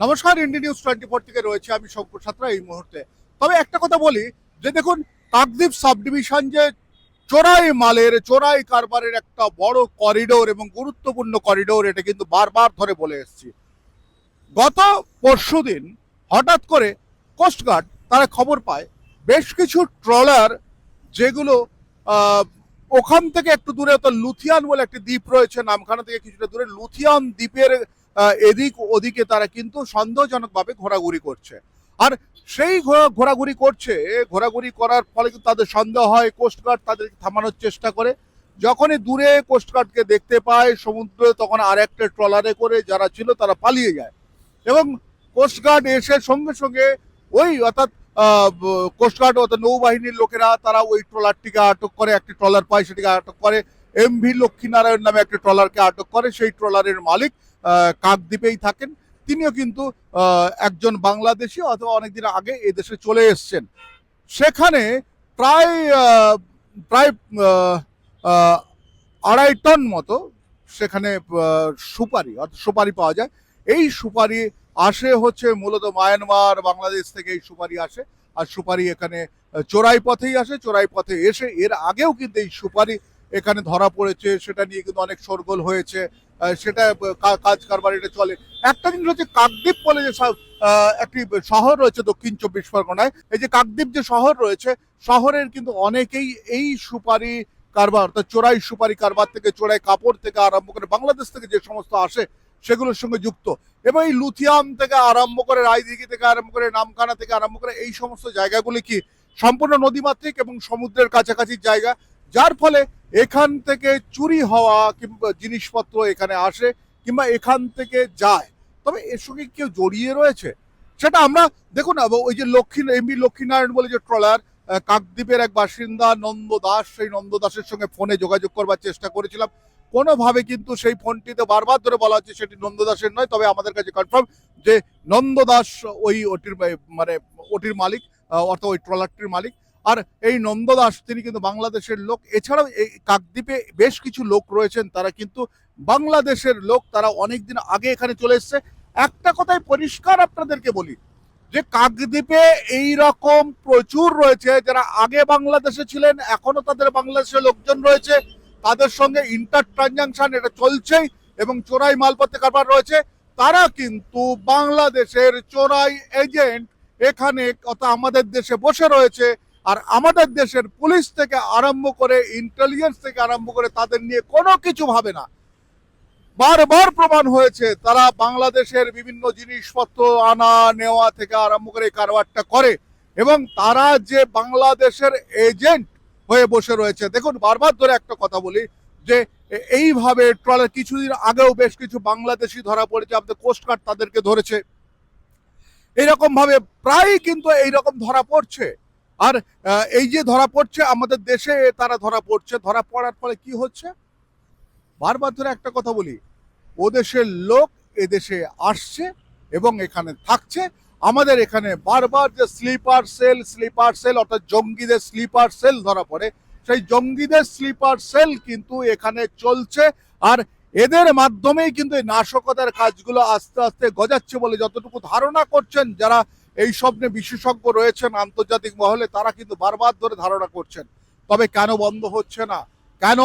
নমস্কার, ইন্ডি নিউজ 24 থেকে রয়েছে আমি শঙ্কর সাঁতরা এই মুহূর্তে। তবে একটা কথা বলি যে দেখুন, কাকদ্বীপ সাব ডিভিশন যে চোরাই মালের চোরাই কারবারের একটা বড় করিডোর এবং গুরুত্বপূর্ণ করিডোর, এটা কিন্তু বারবার ধরে বলে এসেছি। গত পরশুদিন হঠাৎ করে কোস্টগার্ড তারা খবর পায় বেশ কিছু ট্রলার, যেগুলো আহ, ওখান থেকে একটু দূরে, তো লুথিয়ান বলে একটি দ্বীপ রয়েছে নামখানা থেকে কিছুটা দূরে, লুথিয়ান দ্বীপের এদিক ওদিকে তারা কিন্তু সন্দেহজনকভাবে ঘোরাঘুরি করছে। আর সেই ঘোরাঘুরি করছে, ঘোরাঘুরি করার ফলে কিন্তু তাদের সন্দেহ হয়, কোস্টগার্ড তাদেরকে থামানোর চেষ্টা করে। যখনই দূরে কোস্টগার্ডকে দেখতে পায় সমুদ্রে, তখন আর একটা ট্রলারে করে যারা ছিল তারা পালিয়ে যায় এবং কোস্টগার্ড এসে সঙ্গে সঙ্গে ওই অর্থাৎ কোস্টগার্ড অর্থাৎ নৌবাহিনীর লোকেরা তারা ওই ট্রলারটিকে আটক করে, একটি ট্রলার পায়, সেটিকে আটক করে। এমভি লক্ষ্মীনারায়ণ নামে একটি ট্রলারকে আটক করে। সেই ট্রলারের মালিক কাকদ্বীপেই থাকেন। তিনিও কিন্তু একজন বাংলাদেশি, অথবা অনেকদিন আগে এদেশে চলে এসছেন। সেখানে প্রায় প্রায় আহ, আহ, 2.5 টন মতো সেখানে সুপারি অর্থাৎ সুপারি পাওয়া যায়। এই সুপারি আসে হচ্ছে মূলত মায়ানমার, বাংলাদেশ থেকে এই সুপারি আসে। আর সুপারি এখানে চোরাই পথেই আসে। চোরাই পথে এসে এর আগেও কিন্তু এই সুপারি এখানে ধরা পড়েছে, সেটা নিয়ে কিন্তু অনেক শোরগোল হয়েছে। সেটা কাজ কারবার এটা চলে। একটা জিনিস হচ্ছে কাকদ্বীপ বলে যে একটি শহর রয়েছে দক্ষিণ 24 পরগনায়। এই যে কাকদ্বীপ যে শহর রয়েছে, শহরের কিন্তু অনেকেই এই সুপারি কারবার অর্থাৎ চোরাই সুপারি কারবার থেকে, চোরাই কাপড় থেকে আরম্ভ করে বাংলাদেশ থেকে যে সমস্ত আসে সেগুলোর সঙ্গে যুক্ত। এবং এই লুথিয়াম থেকে আরম্ভ করে, রায়দিঘি থেকে আরম্ভ করে, নামখানা থেকে আরম্ভ করে, এই সমস্ত জায়গাগুলি কি সম্পূর্ণ নদীমাতৃক এবং সমুদ্রের কাছাকাছি জায়গা, যার ফলে এখান থেকে চুরি হওয়া কিংবা জিনিসপত্র এখানে আসে কিংবা এখান থেকে যায়। তবে এর সঙ্গে কেউ জড়িয়ে রয়েছে সেটা আমরা দেখুন। ওই যে এমবি লক্ষ্মীনারায়ণ বলে যে ট্রলার, কাকদ্বীপের এক বাসিন্দা নন্দ দাস, সেই নন্দ দাসের সঙ্গে ফোনে যোগাযোগ করবার চেষ্টা করেছিলাম। কোনোভাবে কিন্তু সেই ফোনটিতে বারবার ধরে বলা হচ্ছে সেটি নন্দ দাসের নয়। তবে আমাদের কাছে কনফার্ম যে নন্দ দাস ওটির মানে ওটির মালিক, অর্থাৎ ওই ট্রলারটির মালিক। আর এই নন্দ দাস তিনি কিন্তু বাংলাদেশের লোক। এছাড়াও এই কাকদ্বীপে বেশ কিছু লোক রয়েছেন, তারা কিন্তু বাংলাদেশের লোক, তারা অনেকদিন আগে এখানে চলে এসছে। একটা কথাই পরিষ্কার আপনাদেরকে বলি যে কাকদ্বীপে এই রকম প্রচুর রয়েছে যারা আগে বাংলাদেশে ছিলেন, এখনো তাদের বাংলাদেশের লোকজন রয়েছে, তাদের সঙ্গে ইন্টার ট্রানজাকশন এটা চলছেই এবং চোরাই মালপত্র কারবার রয়েছে। তারা কিন্তু বাংলাদেশের চোরাই এজেন্ট এখানে কথা আমাদের দেশে বসে রয়েছে। আর আমাদের দেশের পুলিশ থেকে আরম্ভ করে, ইন্টেলিজেন্স থেকে আরম্ভ করে, তাদের নিয়ে কোনো কিছু ভাবে না। বারবার প্রমাণ হয়েছে তারা বাংলাদেশের বিভিন্ন জিনিসপত্র আনা নেওয়া থেকে আরম্ভ করে কারবারটা করে এবং তারা যে বাংলাদেশের এজেন্ট হয়ে বসে রয়েছে। দেখুন, বারবার ধরে একটা কথা বলি যে এইভাবে ট্রলার কিছুদিন আগেও বেশ কিছু বাংলাদেশি ধরা পড়েছে, আমাদের কোস্টগার্ড তাদেরকে ধরেছে। এইরকম ভাবে প্রায় কিন্তু এইরকম ধরা পড়ছে। আর এই যে ধরা পড়ছে আমাদের দেশে, তারা ধরা পড়ছে, ধরা পড়ার ফলে কি হচ্ছে, বারবার ধরে একটা কথা বলি, ও দেশের লোক এদেশে আসছে এবং এখানে থাকছে। আমাদের এখানে বারবার যে স্লিপার সেল অর্থাৎ জঙ্গিদের স্লিপার সেল ধরা পড়ে, সেই জঙ্গিদের স্লিপার সেল কিন্তু এখানে চলছে। আর এদের মাধ্যমেই কিন্তু এই নাশকতার কাজগুলো আস্তে আস্তে গজাচ্ছে বলে যতটুকু ধারণা করছেন যারা এই সব নিয়ে বিশেষজ্ঞ রয়েছেন আন্তর্জাতিক মহলে, তারা কিন্তু বারবার ধরে ধারণা করছেন। তবে কেন বন্ধ হচ্ছে না? কেন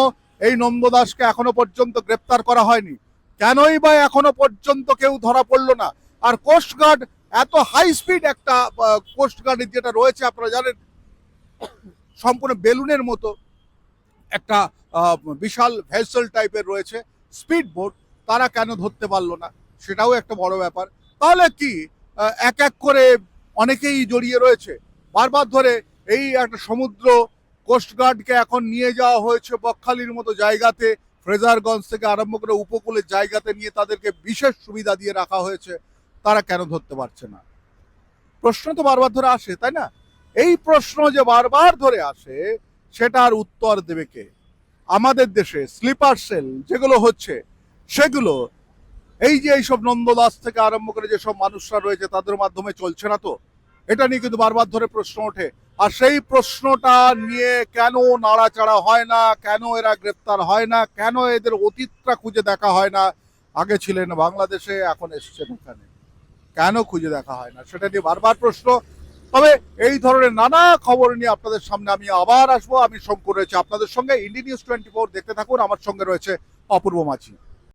এই নন্দ দাসকে এখনো পর্যন্ত গ্রেপ্তার করা হয়নি? কেনই বা এখনো পর্যন্ত কেউ ধরা পড়লো না? আর কোস্টগার্ড এত হাই স্পিড একটা কোস্টগার্ডের যেটা রয়েছে আপনারা জানেন, সম্পূর্ণ বেলুনের মতো একটা বিশাল ভেসেল টাইপের রয়েছে, স্পিড বোট, তারা কেন ধরতে পারলো না? সেটাও একটা বড় ব্যাপার। তাহলে কি এক এক করে অনেকেই জড়িয়ে রয়েছে বারবার ধরে। এই একটা সমুদ্র, কোস্টগার্ডকে এখন নিয়ে যাওয়া হয়েছে বকখালির মতো জায়গাতে, ফ্রেজারগঞ্জ থেকে আরম্ভ করে উপকূলের জায়গাতে নিয়ে তাদেরকে বিশেষ সুবিধা দিয়ে রাখা হয়েছে। তারা কেন ধরতে পারছে না? প্রশ্ন তো বারবার ধরে আসে, তাই না? এই প্রশ্ন যে বারবার ধরে আসে, সেটার উত্তর দেবে কে? আমাদের দেশে স্লিপার সেল যেগুলো হচ্ছে সেগুলো এই যে এইসব নন্দদাস থেকে আরম্ভ করে যেসব মানুষরা রয়েছে তাদের মাধ্যমে চলছে না তো? এটা নিয়ে কিন্তু বারবার ধরে প্রশ্ন ওঠে। আর সেই প্রশ্নটা নিয়ে কেন নাড়াচাড়া হয় না, কেন এরা গ্রেপ্তার হয় না, কেন এদের অতীতটা খুঁজে দেখা হয় না? আগে ছিলেন বাংলাদেশে, এখন এসছেন এখানে, কেন খুঁজে দেখা হয় না, সেটা নিয়ে বারবার প্রশ্ন। তবে এই ধরনের নানা খবর নিয়ে আপনাদের সামনে আমি আবার আসবো। আমি শঙ্কর রয়েছে আপনাদের সঙ্গে। ইন্ডি নিউজ 24 দেখতে থাকুন। আমার সঙ্গে রয়েছে অপূর্ব মাঝি।